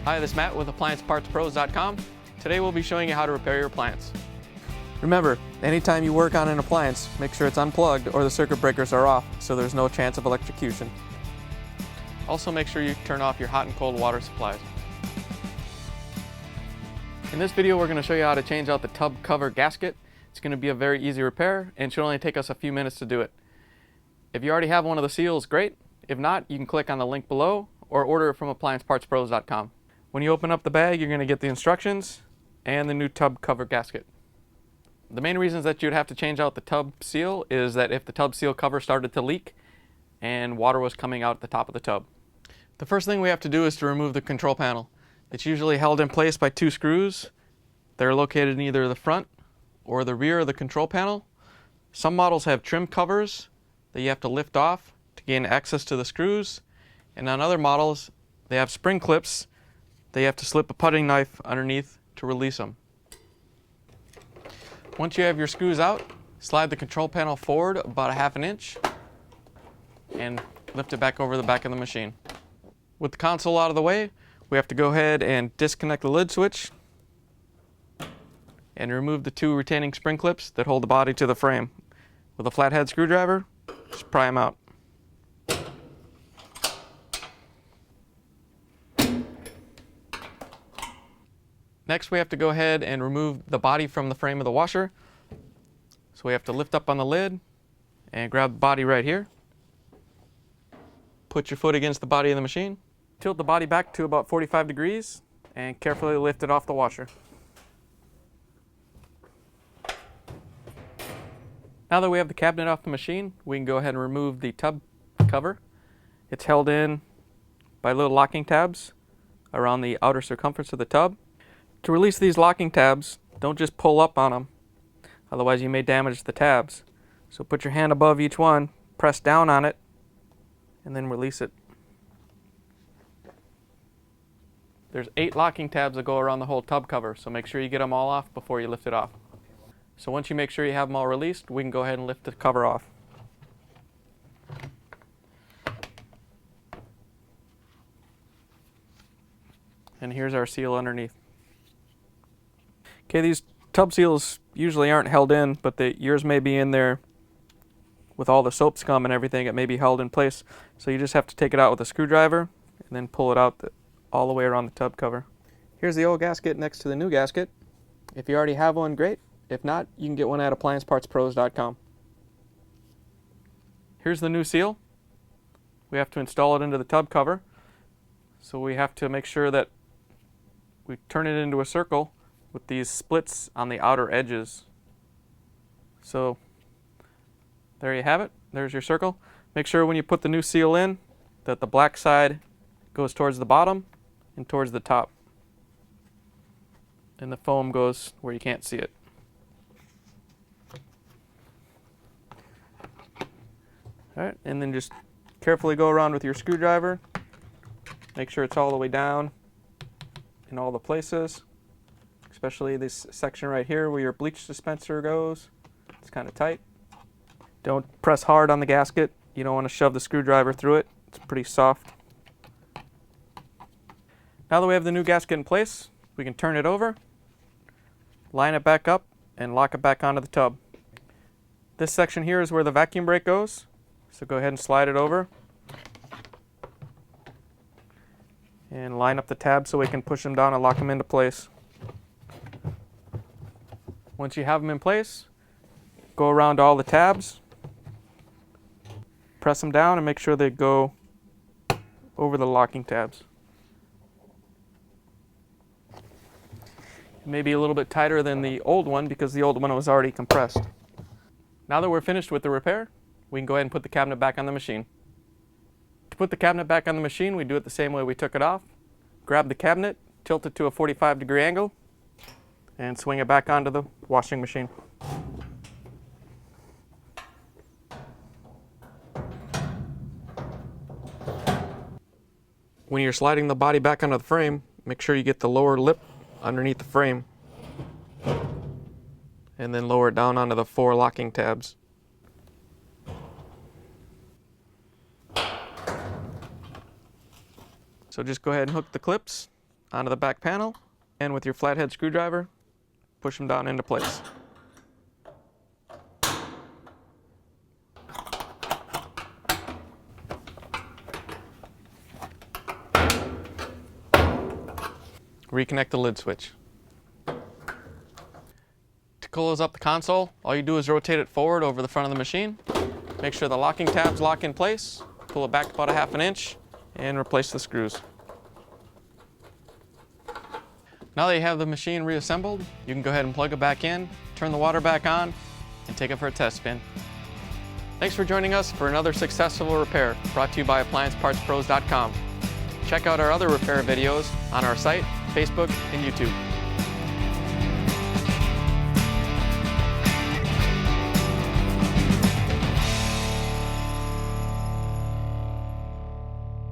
Hi, this is Matt with AppliancePartsPros.com. Today we'll be showing you how to repair your appliance. Remember, anytime you work on an appliance, make sure it's unplugged or the circuit breakers are off so there's no chance of electrocution. Also make sure you turn off your hot and cold water supplies. In this video we're going to show you how to change out the tub cover gasket. It's going to be a very easy repair and should only take us a few minutes to do it. If you already have one of the seals, great. If not, you can click on the link below or order it from AppliancePartsPros.com. When you open up the bag, you're going to get the instructions and the new tub cover gasket. The main reasons that you'd have to change out the tub seal is that if the tub seal cover started to leak and water was coming out the top of the tub. The first thing we have to do is to remove the control panel. It's usually held in place by two screws. They're located in either the front or the rear of the control panel. Some models have trim covers that you have to lift off to gain access to the screws, and on other models they have spring clips that you have to slip a putty knife underneath to release them. Once you have your screws out, slide the control panel forward about 1/2 inch and lift it back over the back of the machine. With the console out of the way, we have to go ahead and disconnect the lid switch and remove the two retaining spring clips that hold the body to the frame. With a flathead screwdriver, just pry them out. Next, we have to go ahead and remove the body from the frame of the washer. So we have to lift up on the lid and grab the body right here. Put your foot against the body of the machine. Tilt the body back to about 45 degrees and carefully lift it off the washer. Now that we have the cabinet off the machine, we can go ahead and remove the tub cover. It's held in by little locking tabs around the outer circumference of the tub. To release these locking tabs, don't just pull up on them, otherwise you may damage the tabs. So put your hand above each one, press down on it, and then release it. There's 8 locking tabs that go around the whole tub cover, so make sure you get them all off before you lift it off. So once you make sure you have them all released, we can go ahead and lift the cover off. And here's our seal underneath. Okay, these tub seals usually aren't held in, but yours may be in there with all the soap scum and everything. It may be held in place. So you just have to take it out with a screwdriver and then pull it out all the way around the tub cover. Here's the old gasket next to the new gasket. If you already have one, great. If not, you can get one at AppliancePartsPros.com. Here's the new seal. We have to install it into the tub cover. So we have to make sure that we turn it into a circle with these splits on the outer edges. So there you have it. There's your circle. Make sure when you put the new seal in that the black side goes towards the bottom and towards the top. And the foam goes where you can't see it. Alright, and then just carefully go around with your screwdriver. Make sure it's all the way down in all the places. Especially this section right here where your bleach dispenser goes. It's kind of tight. Don't press hard on the gasket. You don't want to shove the screwdriver through it. It's pretty soft. Now that we have the new gasket in place, we can turn it over, line it back up, and lock it back onto the tub. This section here is where the vacuum brake goes. So go ahead and slide it over. And line up the tabs so we can push them down and lock them into place. Once you have them in place, go around all the tabs, press them down and make sure they go over the locking tabs. It may be a little bit tighter than the old one because the old one was already compressed. Now that we're finished with the repair, we can go ahead and put the cabinet back on the machine. To put the cabinet back on the machine, we do it the same way we took it off. Grab the cabinet, tilt it to a 45-degree angle, and swing it back onto the washing machine. When you're sliding the body back onto the frame, make sure you get the lower lip underneath the frame and then lower it down onto the 4 locking tabs. So just go ahead and hook the clips onto the back panel, and with your flathead screwdriver, push them down into place. Reconnect the lid switch. To close up the console, all you do is rotate it forward over the front of the machine. Make sure the locking tabs lock in place. Pull it back about 1/2 inch and replace the screws. Now that you have the machine reassembled, you can go ahead and plug it back in, turn the water back on, and take it for a test spin. Thanks for joining us for another successful repair brought to you by AppliancePartsPros.com. Check out our other repair videos on our site, Facebook, and YouTube.